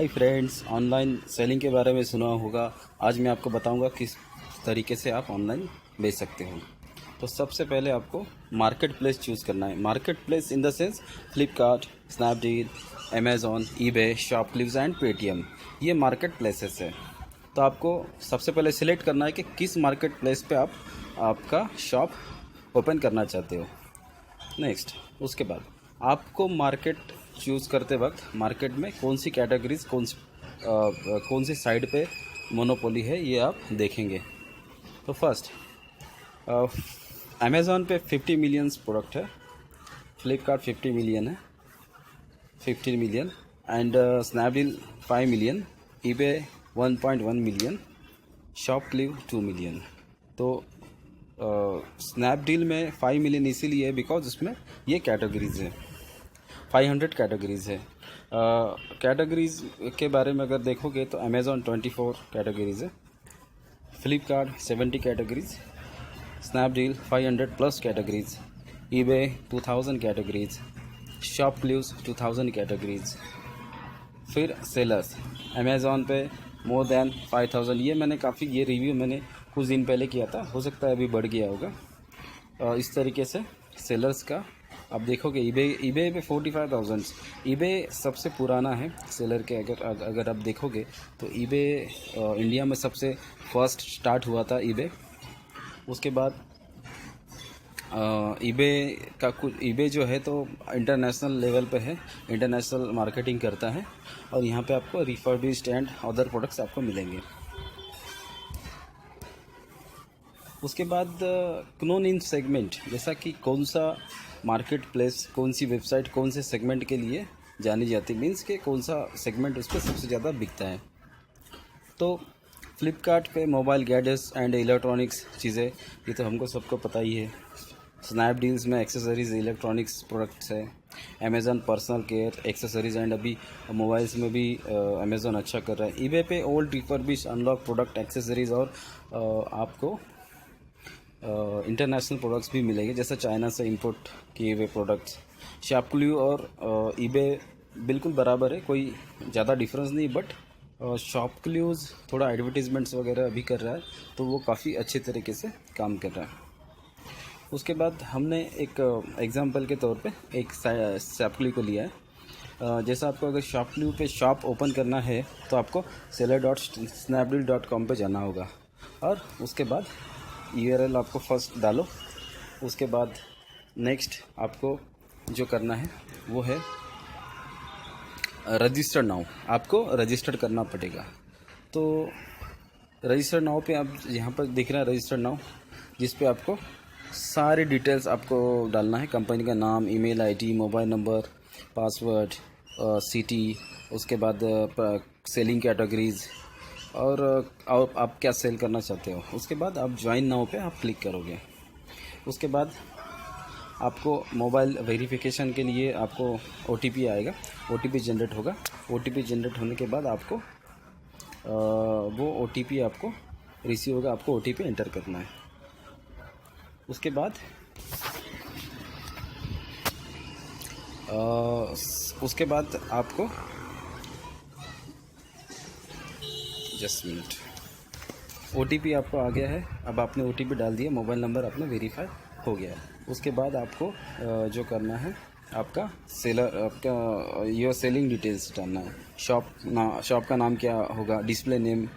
Hi friends, online selling के बारे में सुना होगा। आज मैं आपको बताऊंगा किस तरीके से आप ऑनलाइन बेच सकते हो। तो सबसे पहले आपको मार्केट प्लेस चूज़ करना है। Market place in the sense Flipkart, Snapdeal, Amazon, eBay, ShopClues and Paytm, ये मार्केट प्लेसेस है। तो आपको सबसे पहले सिलेक्ट करना है कि किस मार्केट प्लेस पे आप आपका शॉप ओपन करना चाहते हो। नेक्स्ट, उसके बाद आपको मार्केट चूज़ करते वक्त मार्केट में कौन सी कैटेगरीज, कौन सी साइड पे मोनोपोली है, ये आप देखेंगे। तो फर्स्ट, अमेज़ॉन पे 50 मिलियंस प्रोडक्ट है, फ्लिपकार्ट 50 मिलियन है, 15 million, and Snapdeal 5 million, eBay 1.1 million, ShopClues 2 million. तो स्नैपडील में 5 मिलियन इसीलिए है बिकॉज उसमें ये कैटेगरीज है, 500 कैटेगरीज है। कैटेगरीज के बारे में अगर देखोगे तो अमेज़ॉन 24 कैटेगरीज है, Flipkart 70 categories, Snapdeal 500 plus categories, eBay 2000 categories, ShopClues 2000 categories. फिर सेलर्स अमेज़ॉन पे मोर देन 5000। ये मैंने काफ़ी, ये रिव्यू मैंने कुछ दिन पहले किया था, हो सकता है अभी बढ़ गया होगा। इस तरीके से सेलर्स का आप देखोगे। ईबे पे 45,000। ईबे सबसे पुराना है सेलर के। अगर आप देखोगे तो ईबे इंडिया में सबसे फर्स्ट स्टार्ट हुआ था ईबे। उसके बाद ईबे जो है तो इंटरनेशनल लेवल पे है, इंटरनेशनल मार्केटिंग करता है, और यहाँ पे आपको रिफर्बिश्ड एंड अदर प्रोडक्ट्स आपको मिलेंगे। उसके बाद क्नोन इन सेगमेंट, जैसा कि कौन सा मार्केट प्लेस, कौन सी वेबसाइट कौन से सेगमेंट के लिए जानी जाती, मीन्स के कौन सा सेगमेंट उस पर सबसे ज़्यादा बिकता है। तो फ्लिपकार्ट पे मोबाइल गैजेट्स एंड इलेक्ट्रॉनिक्स चीज़ें, ये तो हमको सबको पता ही है। स्नैपडील्स में एक्सेसरीज, इलेक्ट्रॉनिक्स प्रोडक्ट्स है। Amazon personal care, accessories and अभी मोबाइल्स में भी अमेज़ॉन अच्छा कर रहा है। ईबे पे old refurbish unlock product, accessories और आपको इंटरनेशनल प्रोडक्ट्स भी मिलेंगे, जैसे चाइना से इंपोर्ट किए हुए प्रोडक्ट्स। शॉपक्लूज और ईबे बिल्कुल बराबर है, कोई ज़्यादा डिफरेंस नहीं, बट शॉपक्लूज थोड़ा एडवर्टीजमेंट्स वगैरह भी कर रहा है, तो वो काफ़ी अच्छे तरीके से काम कर रहा है। उसके बाद हमने एक एग्जांपल के तौर पे एक शॉपक्लूज को लिया है। जैसा आपको अगर शॉपक्लूज पे शॉप ओपन करना है तो आपको seller.snapdeal.com पे जाना होगा, और उसके बाद URL आपको फर्स्ट डालो। उसके बाद नेक्स्ट आपको जो करना है वो है रजिस्टर नाउ, आपको रजिस्टर करना पड़ेगा। तो रजिस्टर नाउ पे आप यहाँ पर दिख रहा है रजिस्टर नाउ, जिस पे आपको सारी डिटेल्स आपको डालना है, कंपनी का नाम, email ID, mobile number, password, city, उसके बाद सेलिंग कैटेगरीज, और आप क्या सेल करना चाहते हो। उसके बाद आप ज्वाइन नाउ पे आप क्लिक करोगे। उसके बाद आपको मोबाइल वेरिफिकेशन के लिए आपको OTP आएगा, OTP जनरेट होगा। OTP जनरेट होने के बाद आपको वो OTP आपको रिसीव होगा, आपको OTP एंटर करना है। उसके बाद आपको जस्ट मिनट, OTP आपको आ गया है। अब आपने OTP डाल दिया, मोबाइल नंबर आपने वेरीफाई हो गया है। उसके बाद आपको जो करना है, आपका योर सेलिंग डिटेल्स डालना है। शॉप का नाम क्या होगा, डिस्प्ले नेम,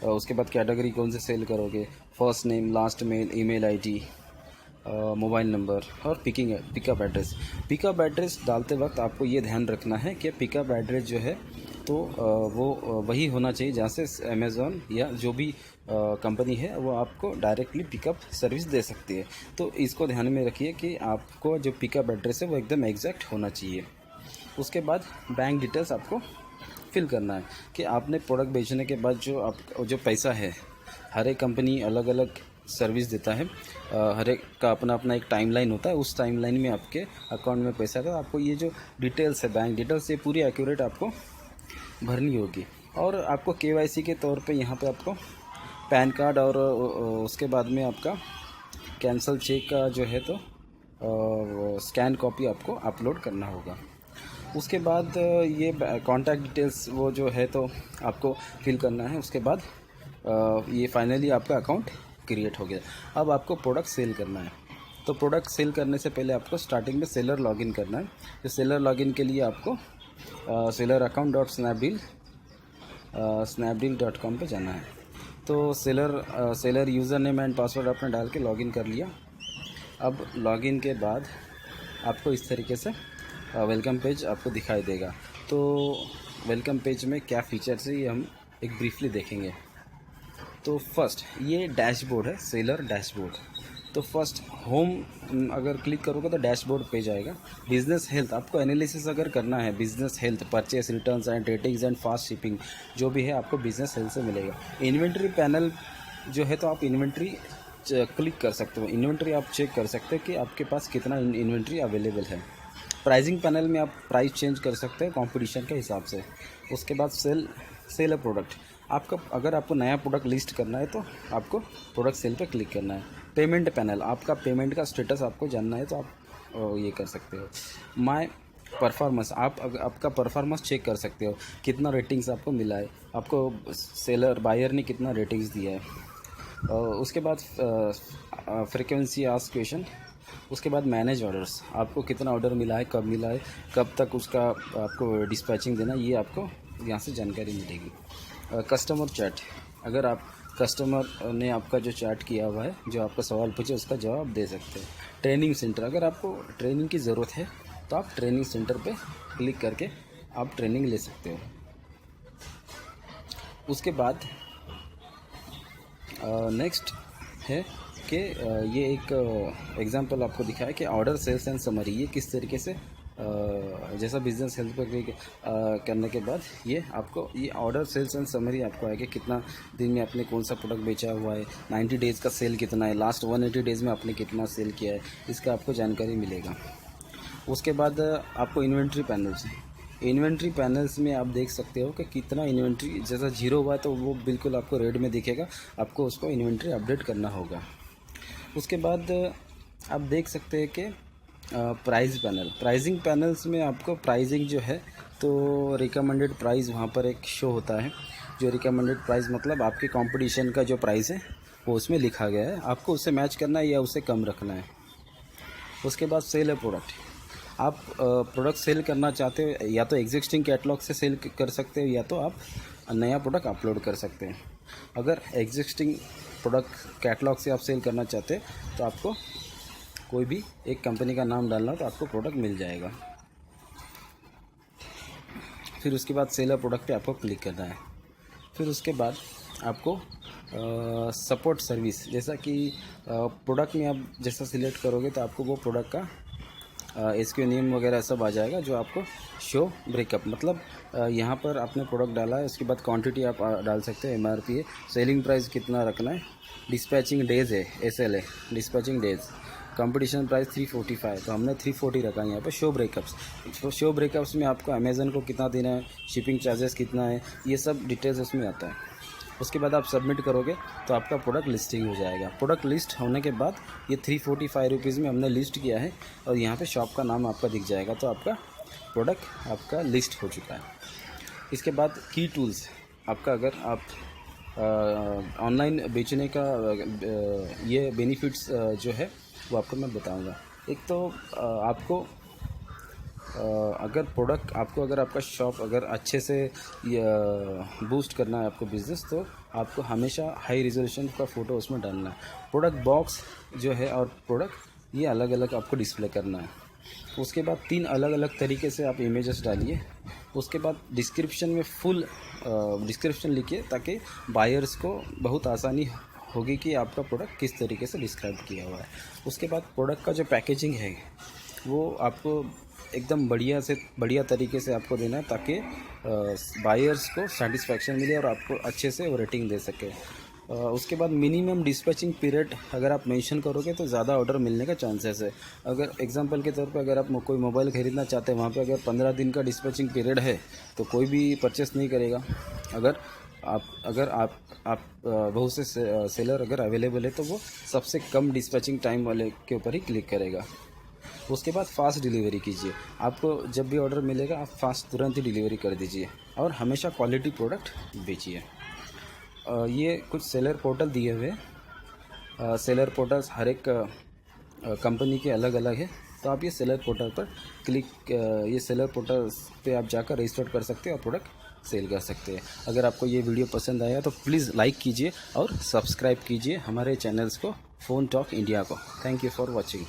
उसके बाद कैटेगरी कौन से सेल करोगे, first name, last mail, email ID, mobile number, और पिकअप एड्रेस। पिकअप एड्रेस डालते वक्त आपको ये ध्यान रखना है कि पिकअप एड्रेस जो है तो वो वही होना चाहिए जहाँ से अमेज़ॉन या जो भी कंपनी है वो आपको डायरेक्टली पिकअप सर्विस दे सकती है। तो इसको ध्यान में रखिए कि आपको जो पिकअप एड्रेस है वो एकदम एग्जैक्ट होना चाहिए। उसके बाद बैंक डिटेल्स आपको फिल करना है कि आपने प्रोडक्ट बेचने के बाद जो पैसा है, हर एक कंपनी अलग अलग सर्विस देता है, हर एक का अपना अपना एक टाइमलाइन होता है। उस टाइमलाइन में आपके अकाउंट में पैसा का आपको ये जो डिटेल्स है, बैंक डिटेल्स, ये पूरी एक्यूरेट आपको भरनी होगी। और आपको KYC के तौर पे यहाँ पे आपको पैन कार्ड और उसके बाद में आपका कैंसल चेक का जो है तो स्कैन कॉपी आपको अपलोड करना होगा। उसके बाद ये कॉन्टैक्ट डिटेल्स वो जो है तो आपको फिल करना है। उसके बाद ये फाइनली आपका अकाउंट क्रिएट हो गया। अब आपको प्रोडक्ट सेल करना है। तो प्रोडक्ट सेल करने से पहले आपको स्टार्टिंग में सेलर लॉगिन करना है। तो सेलर लॉगिन के लिए आपको सेलर अकाउंट डॉट snapdeal.com पे जाना है। तो seller user name and password आपने डाल के लॉगिन कर लिया। अब लॉगिन के बाद आपको इस तरीके से वेलकम पेज आपको दिखाई देगा। तो वेलकम पेज में क्या फीचर्स है ये हम एक ब्रीफली देखेंगे। तो फर्स्ट ये डैशबोर्ड है, सेलर डैशबोर्ड। तो फर्स्ट होम अगर क्लिक करोगे तो डैशबोर्ड पेज आएगा। बिजनेस हेल्थ आपको एनालिसिस अगर करना है, business health, purchase, returns and ratings and fast shipping जो भी है आपको बिजनेस हेल्थ से मिलेगा। इन्वेंट्री पैनल जो है तो आप इन्वेंट्री क्लिक कर सकते हो। इन्वेंट्री आप चेक कर सकते हो कि आपके पास कितना इन्वेंट्री अवेलेबल है। प्राइसिंग पैनल में आप प्राइस चेंज कर सकते हैं कंपटीशन के हिसाब से। उसके बाद सेल अ प्रोडक्ट आपका, अगर आपको नया प्रोडक्ट लिस्ट करना है तो आपको प्रोडक्ट सेल पे क्लिक करना है। पेमेंट पैनल आपका पेमेंट का स्टेटस आपको जानना है तो आप ये कर सकते हो। माय परफॉर्मेंस आपका परफॉर्मेंस चेक कर सकते हो, कितना रेटिंग्स आपको मिला है, आपको सेलर बायर ने कितना रेटिंग्स दिया है। उसके बाद फ्रीक्वेंसी आस्क क्वेश्चन। उसके बाद मैनेज ऑर्डर्स, आपको कितना ऑर्डर मिला है, कब मिला है, कब तक उसका आपको डिस्पैचिंग देना, ये आपको यहाँ से जानकारी मिलेगी। कस्टमर चैट, अगर आप कस्टमर ने आपका जो चैट किया हुआ है, जो आपका सवाल पूछे उसका जवाब दे सकते हैं। ट्रेनिंग सेंटर, अगर आपको ट्रेनिंग की ज़रूरत है तो आप ट्रेनिंग सेंटर पे क्लिक करके आप ट्रेनिंग ले सकते हो। उसके बाद नेक्स्ट है कि ये एक एग्जांपल आपको दिखाया कि ऑर्डर सेल्स एंड समरी, ये किस तरीके से जैसा बिजनेस हेल्थ पर क्लिक करने के बाद ये आपको ये ऑर्डर सेल्स एंड समरी आपको आएगा। कितना दिन में आपने कौन सा प्रोडक्ट बेचा हुआ है, 90 डेज़ का सेल कितना है, लास्ट 180 डेज़ में आपने कितना सेल किया है, इसका आपको जानकारी मिलेगा। उसके बाद आपको इन्वेंट्री पैनल्स में आप देख सकते हो कि कितना इन्वेंट्री, जैसा जीरो हुआ है तो वो बिल्कुल आपको रेड में दिखेगा, आपको उसको इन्वेंट्री अपडेट करना होगा। उसके बाद आप देख सकते हैं कि प्राइसिंग पैनल्स में आपको प्राइसिंग जो है तो रिकमेंडेड प्राइस वहाँ पर एक शो होता है। जो रिकमेंडेड प्राइस मतलब आपके कंपटीशन का जो प्राइस है वो उसमें लिखा गया है, आपको उससे मैच करना है या उससे कम रखना है। उसके बाद सेल है प्रोडक्ट, आप प्रोडक्ट सेल करना चाहते हो या तो एग्जिस्टिंग कैटलॉग से सेल कर सकते हो या तो आप नया प्रोडक्ट अपलोड कर सकते हैं। अगर एग्जिस्टिंग प्रोडक्ट कैटलॉग से आप सेल करना चाहते हैं तो आपको कोई भी एक कंपनी का नाम डालना तो आपको प्रोडक्ट मिल जाएगा। फिर उसके बाद सेलर प्रोडक्ट पे आपको क्लिक करना है। फिर उसके बाद आपको सपोर्ट सर्विस, जैसा कि प्रोडक्ट में आप जैसा सिलेक्ट करोगे तो आपको वो प्रोडक्ट का SKU नेम वगैरह सब आ जाएगा, जो आपको शो ब्रेकअप, मतलब यहाँ पर आपने प्रोडक्ट डाला है, उसके बाद क्वांटिटी आप डाल सकते हैं, MRP है, सेलिंग प्राइस कितना रखना है, डिस्पैचिंग डेज़ है, SL है, डिस्पैचिंग डेज़, कंपटीशन प्राइस 345 तो हमने 340 रखा है। यहाँ पर शो ब्रेकअप्स, तो शो ब्रेकअप्स में आपको अमेज़न को कितना देना है, शिपिंग चार्जेस कितना है, ये सब डिटेल्स उसमें आता है। उसके बाद आप सबमिट करोगे तो आपका प्रोडक्ट लिस्टिंग हो जाएगा। प्रोडक्ट लिस्ट होने के बाद ये 345 रुपीज़ में हमने लिस्ट किया है और यहाँ पे शॉप का नाम आपका दिख जाएगा, तो आपका प्रोडक्ट आपका लिस्ट हो चुका है। इसके बाद की टूल्स, आपका अगर आप ऑनलाइन बेचने का ये बेनिफिट्स जो है वो आपको मैं बताऊँगा। एक तो आपको अगर प्रोडक्ट आपको, अगर आपका शॉप अगर अच्छे से बूस्ट करना है आपको बिज़नेस, तो आपको हमेशा हाई रिजोल्यूशन का फ़ोटो उसमें डालना है। प्रोडक्ट बॉक्स जो है और प्रोडक्ट ये अलग अलग आपको डिस्प्ले करना है। उसके बाद 3 अलग अलग तरीके से आप इमेजेस डालिए। उसके बाद डिस्क्रिप्शन में फुल डिस्क्रिप्शन लिखिए ताकि बायर्स को बहुत आसानी होगी कि आपका प्रोडक्ट किस तरीके से डिस्क्राइब किया हुआ है। उसके बाद प्रोडक्ट का जो पैकेजिंग है वो आपको एकदम बढ़िया तरीके से आपको देना है ताकि बायर्स को सेटिस्फैक्शन मिले और आपको अच्छे से वो रेटिंग दे सके। उसके बाद मिनिमम डिस्पैचिंग पीरियड अगर आप मेंशन करोगे तो ज़्यादा ऑर्डर मिलने का चांसेस है। अगर एग्जांपल के तौर पे अगर आप कोई मोबाइल ख़रीदना चाहते हैं, वहाँ पे अगर 15 दिन का डिस्पैचिंग पीरियड है तो कोई भी परचेस नहीं करेगा। अगर आप बहुत से सेलर अगर अवेलेबल है तो वो सबसे कम डिस्पैचिंग टाइम वाले के ऊपर ही क्लिक करेगा। उसके बाद फास्ट डिलीवरी कीजिए। आपको जब भी ऑर्डर मिलेगा आप फास्ट तुरंत ही डिलीवरी कर दीजिए और हमेशा क्वालिटी प्रोडक्ट बेचिए। ये कुछ सेलर पोर्टल दिए हुए, सेलर पोर्टल्स हर एक कंपनी के अलग अलग है, तो आप ये सेलर पोर्टल पर ये सेलर पोर्टल्स पे आप जाकर रजिस्टर कर सकते हैं और प्रोडक्ट सेल कर सकते हैं। अगर आपको ये वीडियो पसंद आया तो प्लीज़ लाइक कीजिए और सब्सक्राइब कीजिए हमारे चैनल्स को, फ़ोन टॉक इंडिया को। Thank you for watching.